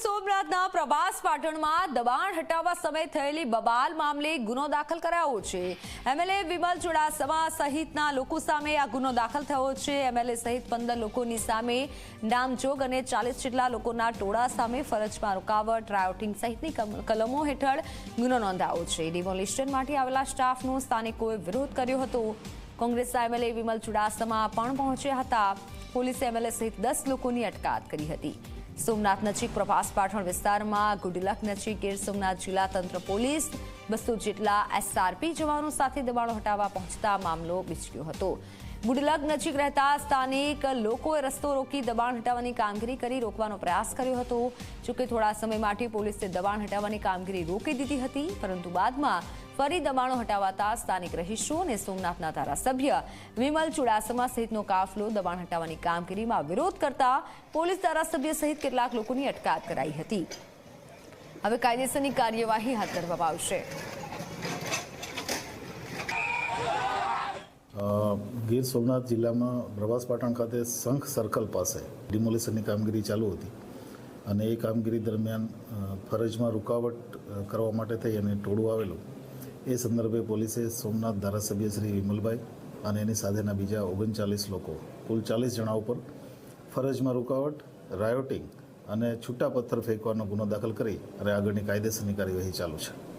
સોમનાથના પ્રભાસ પાટણમાં દબાણ હટાવવા સમયે થયેલી બબાલ મામલે ગુનો દાખલ કરાયો છે। એમએલએ વિમલ ચુડાસમા સહિતના લોકો સામે આ ગુનો દાખલ થયો છે। એમએલએ સહિત 15 લોકોની સામે નામજોગ અને 40 જેટલા લોકોના ટોળા સામે ફરજમાં રૂકાવટ, રાયોટિંગ સહિતની કલમો હેઠળ ગુનો નોંધાયો છે। ડિમોલિશન માટે આવેલા સ્ટાફનો સ્થાનિકોએ વિરોધ કર્યો હતો। કોંગ્રેસના એમએલએ વિમલ ચુડાસમા પણ પહોંચ્યા હતા। પોલીસે એમએલએ સહિત 10 લોકોની અટકાયત કરી હતી। સોમનાથ નજીક પ્રભાસ પાટણ વિસ્તારમાં ગુડલક નજીક ગીર સોમનાથ જિલ્લા તંત્ર પોલીસ 200 જેટલા એસઆરપી જવાનો સાથે દબાણો હટાવવા પહોંચતા મામલો વિચર્યો હતો। ગુડલક નજીક રહેતા સ્થાનિક લોકોએ રસ્તો રોકી દબાણ હટાવવાની કામગીરી કરી રોકવાનો પ્રયાસ કર્યો હતો। જોકે થોડા સમય માટે પોલીસે દબાણ હટાવવાની કામગીરી રોકી દીધી હતી, પરંતુ બાદમાં ફરી દબાણો હટાવાતા સ્થાનિક રહીશો અને સોમનાથના ધારાસભ્ય વિમલ ચુડાસમા સહિતનો કાફલો દબાણ હટાવવાની કામગીરીમાં વિરોધ કરતા પોલીસ ધારાસભ્ય સહિત કેટલાક લોકોની અટકાયત કરાઈ હતી। હવે કાયદેસરની કાર્યવાહી હાથ ધરવામાં આવશે। ગીર સોમનાથ જિલ્લામાં પ્રભાસ પાટણ ખાતે શંખ સર્કલ પાસે ડિમોલિશનની કામગીરી ચાલુ હતી અને એ કામગીરી દરમિયાન ફરજમાં રૂકાવટ કરવા માટે થઈ અને ટોળું આવેલું। એ સંદર્ભે પોલીસે સોમનાથ ધારાસભ્ય શ્રી વિમલભાઈ અને એની સાથેના બીજા 39 લોકો કુલ 40 જણા ઉપર ફરજમાં રૂકાવટ, રાયોટિંગ અને છૂટા પથ્થર ફેંકવાનો ગુનો દાખલ કરી અને આગળની કાયદેસરની કાર્યવાહી ચાલુ છે।